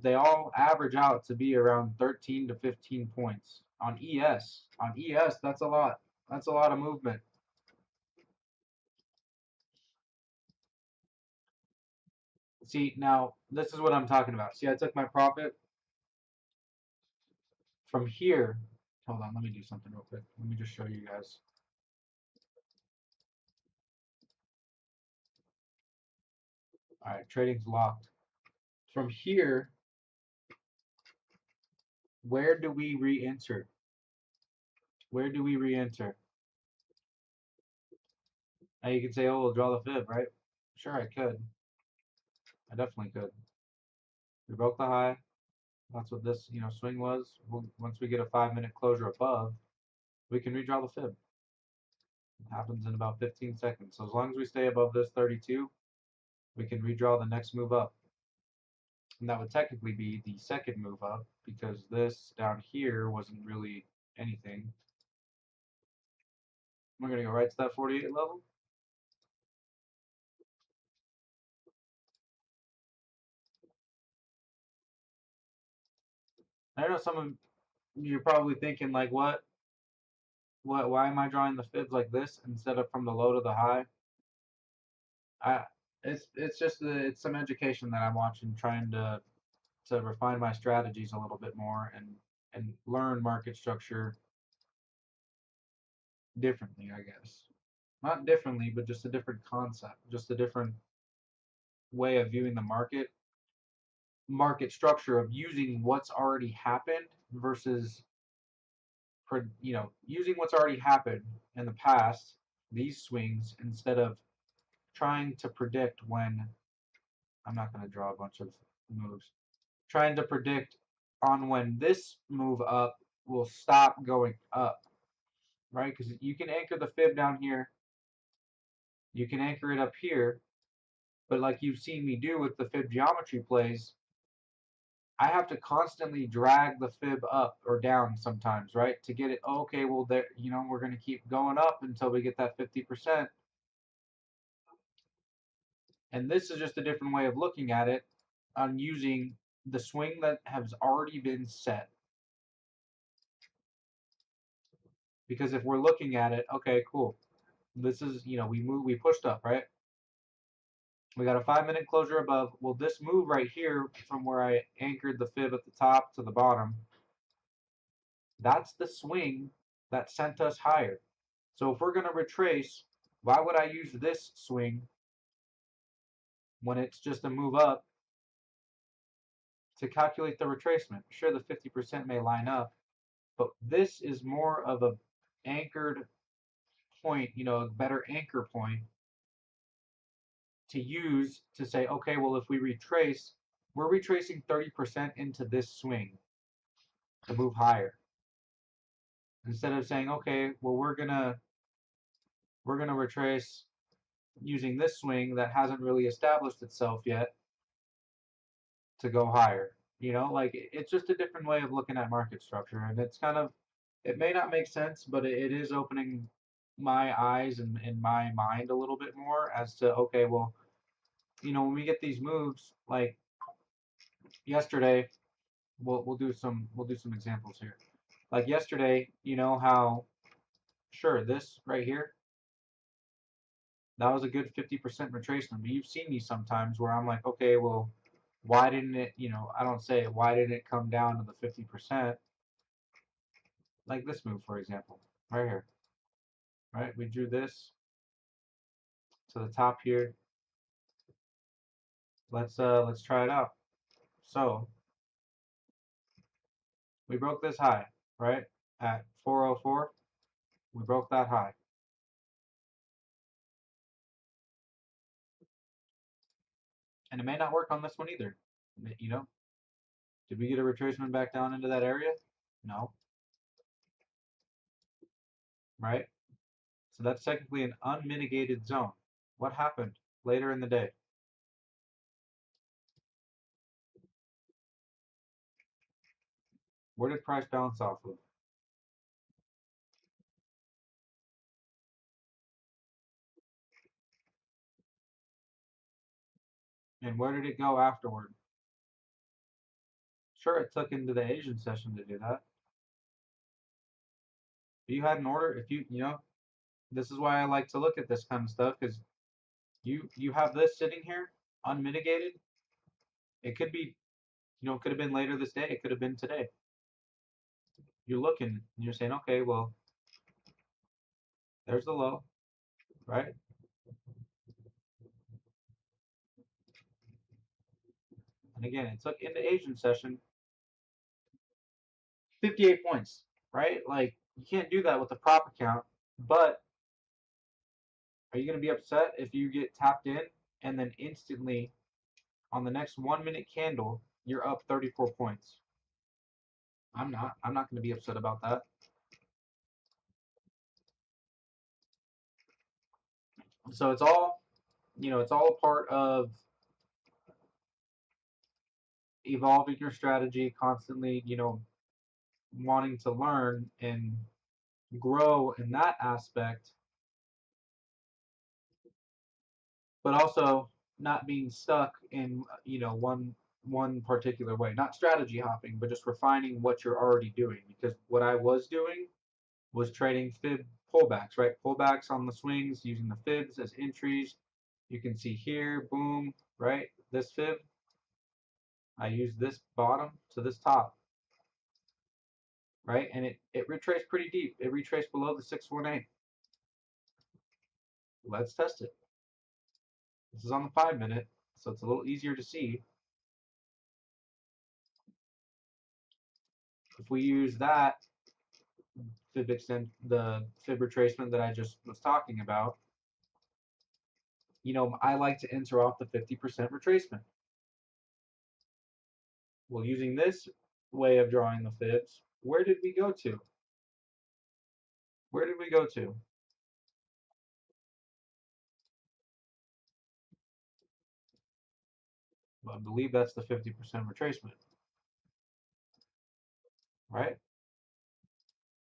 they all average out to be around 13 to 15 points on ES. On ES, that's a lot. That's a lot of movement. See, now this is what I'm talking about. See, I took my profit from here. Hold on, let me do something real quick. Let me just show you guys. All right, trading's locked. From here, where do we re-enter? Where do we re-enter? Now you can say, oh, we'll draw the fib, right? Sure, I could. I definitely could. We broke the high. That's what this, you know, swing was. Once we get a 5-minute closure above, we can redraw the fib. It happens in about 15 seconds. So as long as we stay above this 32, we can redraw the next move up. And that would technically be the second move up, because this down here wasn't really anything. We're going to go right to that 48 level. I know some of you're probably thinking, like, why am I drawing the fibs like this instead of from the low to the high? It's just it's some education that I'm watching, trying to refine my strategies a little bit more and learn market structure differently, I guess. Not differently, but just a different concept, just a different way of viewing the market structure, of using what's already happened versus, you know, using what's already happened in the past, these swings, instead of trying to predict when. I'm not going to draw a bunch of moves. Trying to predict on when this move up will stop going up, right? Because you can anchor the fib down here, you can anchor it up here, but like you've seen me do with the fib geometry plays, I have to constantly drag the fib up or down sometimes, right? To get it, okay, well, there, you know, we're going to keep going up until we get that 50%. And this is just a different way of looking at it on using the swing that has already been set. Because if we're looking at it, okay, cool. This is, you know, we pushed up, right? We got a 5-minute closure above. Well, this move right here from where I anchored the fib at the top to the bottom, that's the swing that sent us higher. So if we're going to retrace, why would I use this swing when it's just a move up to calculate the retracement? Sure, the 50% may line up, but this is more of a anchored point, you know, a better anchor point to use to say, okay, well, if we retrace, we're retracing 30% into this swing to move higher. Instead of saying, okay, well, we're gonna retrace using this swing that hasn't really established itself yet to go higher. You know, like it's just a different way of looking at market structure, and it's kind of, it may not make sense, but it is opening my eyes and my mind a little bit more as to, okay, well, you know, when we get these moves like yesterday, we'll do some examples here. Like yesterday, you know how, sure, this right here, that was a good 50% retracement, but you've seen me sometimes where I'm like, okay, well, why didn't it, you know, I don't say, why didn't it come down to the 50%? Like this move, for example, right here, right? We drew this to the top here. Let's try it out. So we broke this high, right? At 404, we broke that high. And it may not work on this one either. You know, did we get a retracement back down into that area? No. Right? So that's technically an unmitigated zone. What happened later in the day? Where did price bounce off of? And where did it go afterward? Sure, it took into the Asian session to do that. But you had an order, if you know, this is why I like to look at this kind of stuff, because you have this sitting here unmitigated. It could be, you know, it could have been later this day, it could have been today. You're looking and you're saying, okay, well, there's the low, right? And again, it took into Asian session 58 points, right? Like, you can't do that with a prop account, but are you going to be upset if you get tapped in and then instantly on the next 1 minute candle, you're up 34 points? I'm not. I'm not going to be upset about that. So it's all, you know, it's all a part of evolving your strategy, constantly, you know, wanting to learn and grow in that aspect, but also not being stuck in, you know, one particular way. Not strategy hopping, but just refining what you're already doing. Because what I was doing was trading fib pullbacks, right? Pullbacks on the swings using the fibs as entries. You can see here, boom, right? This fib, I use this bottom to this top, right? And it retraced pretty deep. It retraced below the 618. Let's test it. This is on the 5 minute, so it's a little easier to see. If we use that fib extent, the fib retracement that I just was talking about, you know, I like to enter off the 50% retracement. Well, using this way of drawing the fibs, where did we go to? Where did we go to? Well, I believe that's the 50% retracement. right?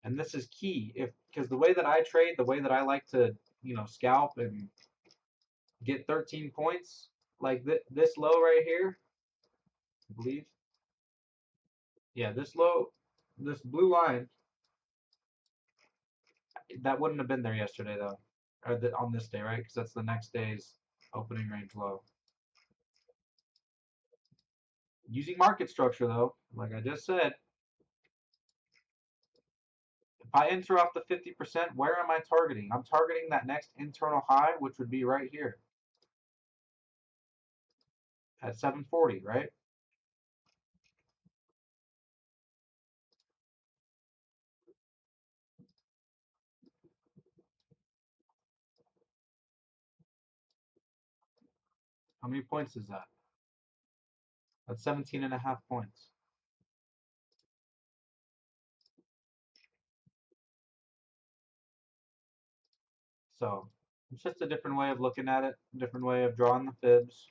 And this is key, because the way that I trade, the way that I like to, scalp and get 13 points, like this low right here, I believe. Yeah, this blue line, that wouldn't have been there yesterday though, or on this day, right? Because that's the next day's opening range low. Using market structure though, like I just said, if I enter off the 50%, where am I targeting? I'm targeting that next internal high, which would be right here at 740, right? How many points is that? That's 17.5 points. So it's just a different way of looking at it, a different way of drawing the fibs.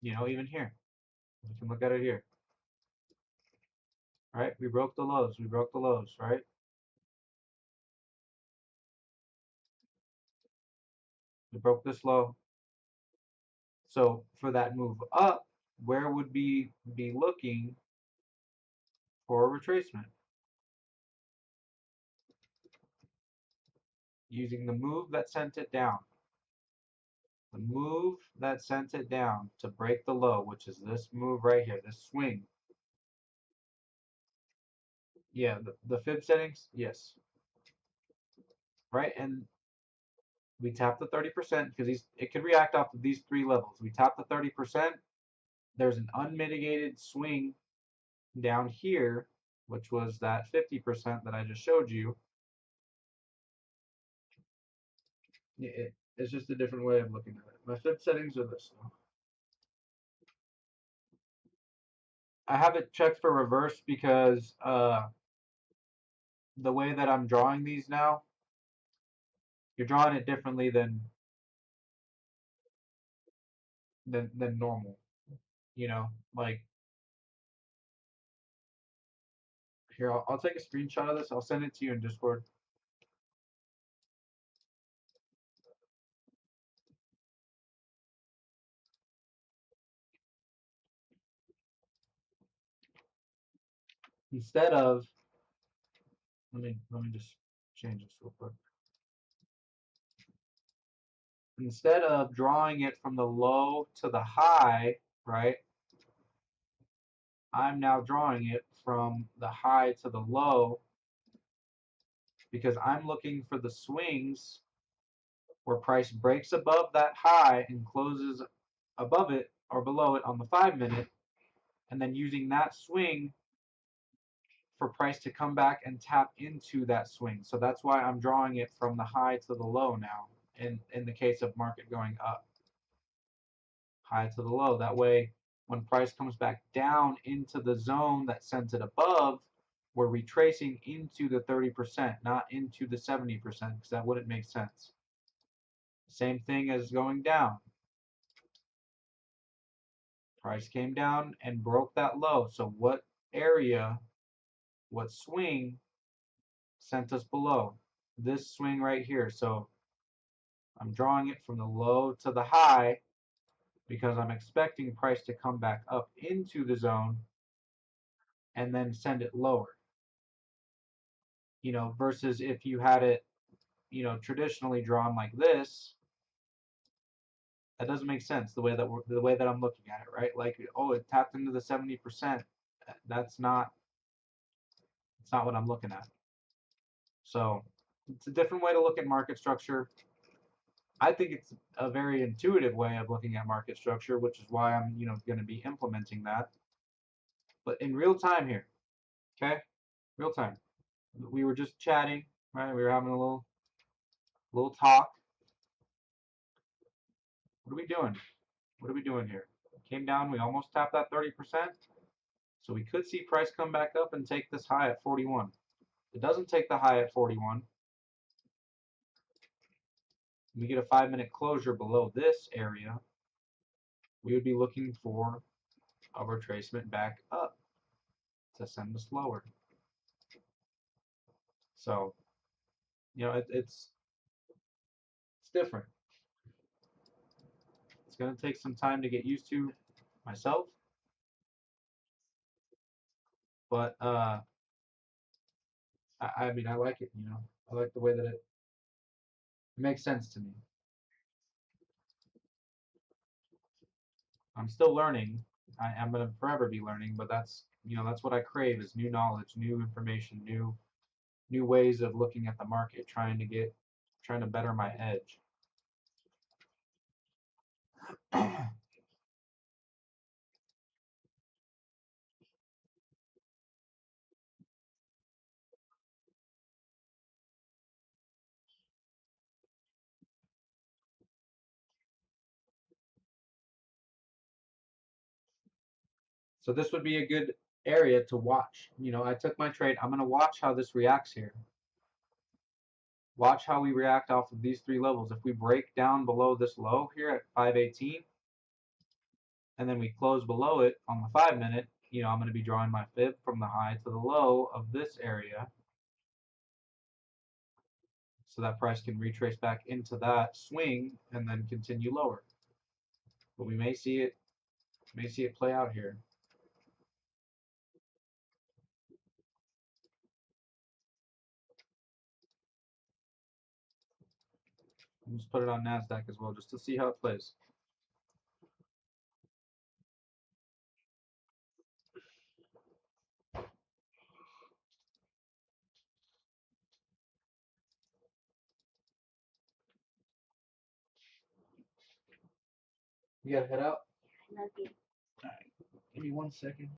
Even here, we can look at it here. Right? We broke the lows. We broke the lows, right? We broke this low. So for that move up, where would we be looking for a retracement? Using the move that sent it down. The move that sent it down to break the low, which is this move right here, this swing. Yeah, the fib settings, yes. Right, and we tap the 30% because it could react off of these three levels. We tap the 30%. There's an unmitigated swing down here, which was that 50% that I just showed you. It's just a different way of looking at it. My fib settings are this. I have it checked for reverse because the way that I'm drawing these now, you're drawing it differently than normal. Like here, I'll take a screenshot of this. I'll send it to you in Discord. Instead of, let me just change this real quick. Instead of drawing it from the low to the high, right? I'm now drawing it from the high to the low because I'm looking for the swings where price breaks above that high and closes above it or below it on the 5-minute, and then using that swing for price to come back and tap into that swing. So that's why I'm drawing it from the high to the low now in the case of market going up. High to the low. That way, when price comes back down into the zone that sent it above, we're retracing into the 30%, not into the 70%, because that wouldn't make sense. Same thing as going down. Price came down and broke that low. So what area, what swing sent us below? This swing right here. So I'm drawing it from the low to the high because I'm expecting price to come back up into the zone and then send it lower. Versus if you had it, traditionally drawn like this, that doesn't make sense the way that I'm looking at it, right? Like, oh, it tapped into the 70%. That's not what I'm looking at. So it's a different way to look at market structure. I think it's a very intuitive way of looking at market structure, which is why I'm, going to be implementing that. But in real time here, okay? Real time. We were just chatting, right? We were having a little talk. What are we doing? What are we doing here? Came down, we almost tapped that 30%. So we could see price come back up and take this high at 41. It doesn't take the high at 41. We get a 5-minute closure below this area. We would be looking for a retracement back up to send us lower. So, you know, it's different. It's going to take some time to get used to myself, but I mean, I like it. You know, I like the way that it makes sense to me. I'm still learning. I'm going to forever be learning, but that's, you know, that's what I crave is new knowledge, new information, new ways of looking at the market, trying to better my edge. So this would be a good area to watch. You know, I took my trade. I'm going to watch how this reacts here. Watch how we react off of these three levels. If we break down below this low here at 518, and then we close below it on the 5-minute, you know, I'm going to be drawing my fib from the high to the low of this area, so that price can retrace back into that swing and then continue lower. But we may see it play out here. Let's put it on NASDAQ as well, just to see how it plays. You gotta head out? Love you. Alright, give me 1 second.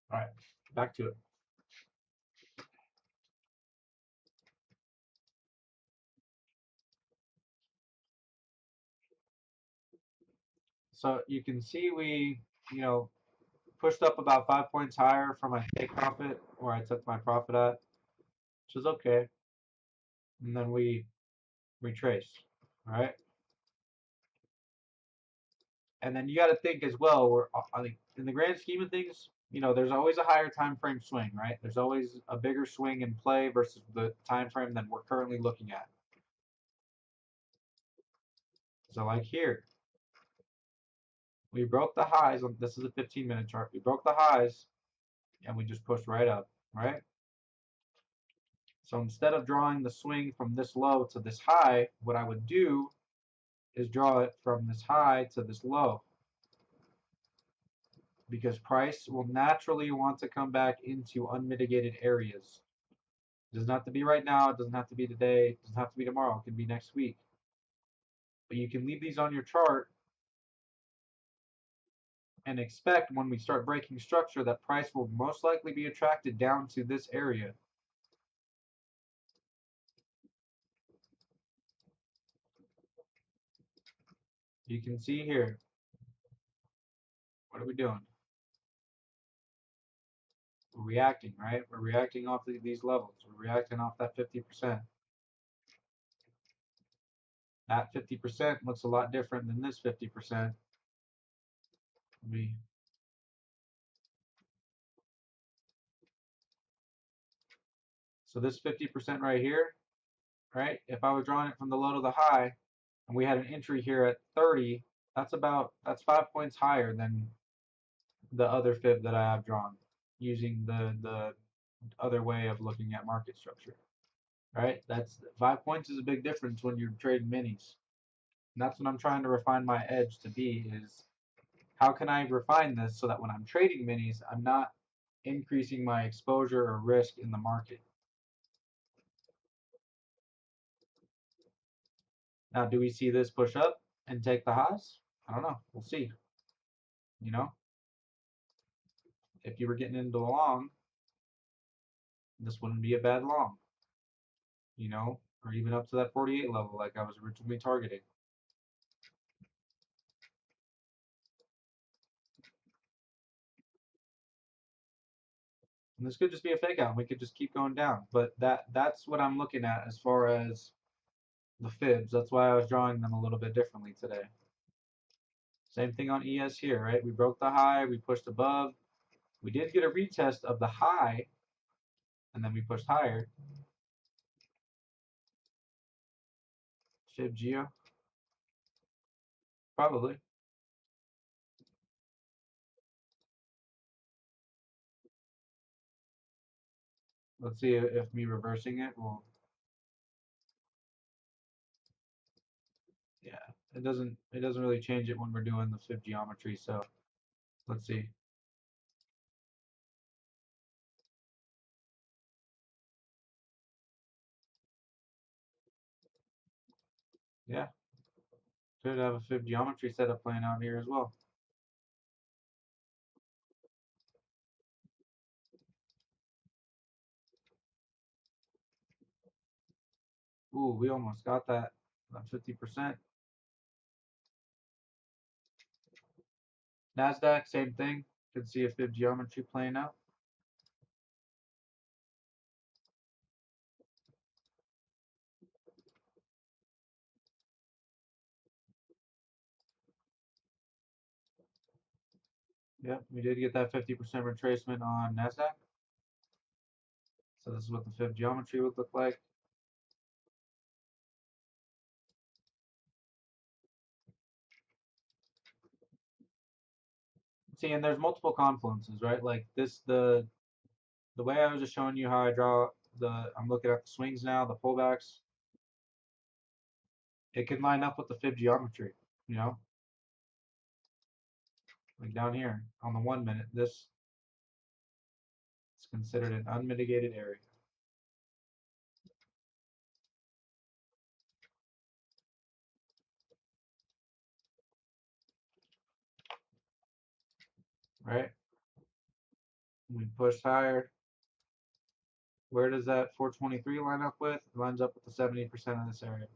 Alright, back to it. So you can see we, you know, pushed up about 5 points higher from my take profit, where I took my profit at, which is okay. And then we retrace, all right? And then you got to think as well, we're like in the grand scheme of things, you know, there's always a higher time frame swing, right? There's always a bigger swing in play versus the time frame than we're currently looking at. So like here, we broke the highs. This is a 15-minute chart. We broke the highs, and we just pushed right up, right? So instead of drawing the swing from this low to this high, what I would do is draw it from this high to this low, because price will naturally want to come back into unmitigated areas. It doesn't have to be right now. It doesn't have to be today. It doesn't have to be tomorrow. It can be next week. But you can leave these on your chart and expect when we start breaking structure that price will most likely be attracted down to this area. You can see here. What are we doing? We're reacting, right? We're reacting off these levels. We're reacting off that 50%. That 50% looks a lot different than this 50%. So this 50% right here, right? If I was drawing it from the low to the high, and we had an entry here at 30, that's 5 points higher than the other fib that I have drawn. using the other way of looking at market structure. Right? That's 5 points is a big difference when you're trading minis. And that's what I'm trying to refine my edge to be is how can I refine this so that when I'm trading minis, I'm not increasing my exposure or risk in the market. Now, do we see this push up and take the highs? I don't know. We'll see. You know, if you were getting into a long, this wouldn't be a bad long. You know, or even up to that 48 level like I was originally targeting. And this could just be a fake out. We could just keep going down. But that's what I'm looking at as far as the fibs. That's why I was drawing them a little bit differently today. Same thing on ES here, right? We broke the high, we pushed above. We did get a retest of the high, and then we pushed higher. Fib Geo? Probably. Let's see if me reversing it will. Yeah, it doesn't really change it when we're doing the fib geometry, so let's see. Yeah. Could have a fib geometry setup playing out here as well. Ooh, we almost got that 50%. NASDAQ, same thing. Could see a fib geometry playing out. Yep, we did get that 50% retracement on NASDAQ. So this is what the fib geometry would look like. See, and there's multiple confluences, right? Like this, the way I was just showing you how I draw I'm looking at the swings now, the pullbacks. It can line up with the fib geometry, you know? Like down here on the 1 minute, this is considered an unmitigated area. Right? We push higher. Where does that 423 line up with? It lines up with the 70% of this area.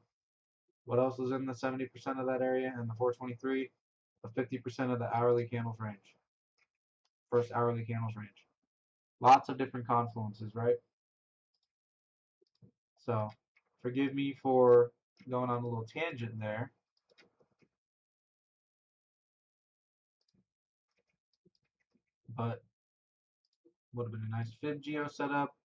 What else is in the 70% of that area and the 423? The 50% of the hourly candles range. First hourly candles range. Lots of different confluences, right? So forgive me for going on a little tangent there. But would have been a nice fib geo setup.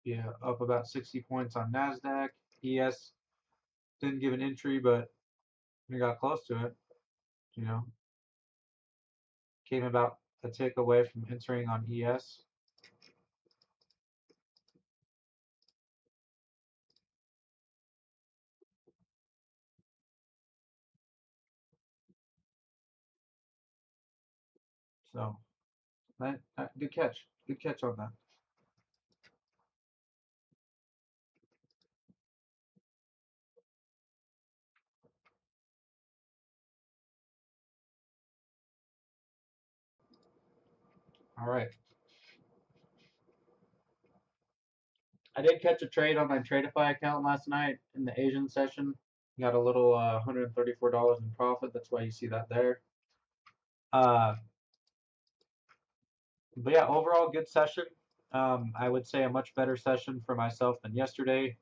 Yeah, up about 60 points on NASDAQ. ES didn't give an entry, but we got close to it. You know, came about a tick away from entering on ES. So, good catch. Good catch on that. All right. I did catch a trade on my Tradeify account last night in the Asian session. Got a little $134 in profit. That's why you see that there. But yeah, overall good session. I would say a much better session for myself than yesterday.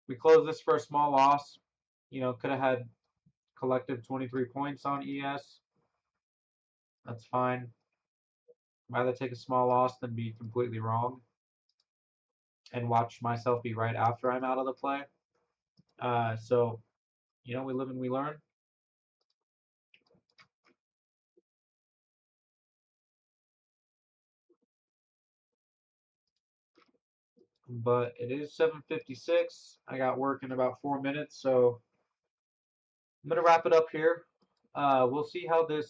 We closed this for a small loss. You know, could have had collective 23 points on ES. That's fine. Rather take a small loss than be completely wrong and watch myself be right after I'm out of the play. So, you know, we live and we learn. but it is 7:56. I got work in about 4 minutes, so I'm gonna wrap it up here. We'll see how the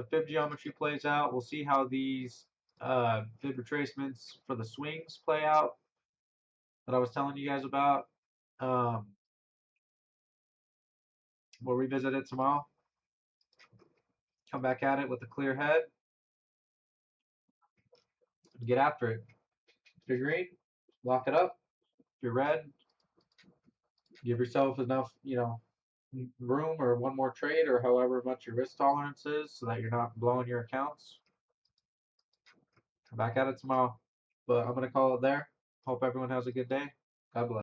fib geometry plays out. We'll see how these fib retracements for the swings play out that I was telling you guys about. Um, we'll revisit it tomorrow. Come back at it with a clear head. Get after it. If you're green, lock it up. If you're red, give yourself enough, room or one more trade or however much your risk tolerance is so that you're not blowing your accounts. Come back at it tomorrow. But I'm going to call it there. Hope everyone has a good day. God bless.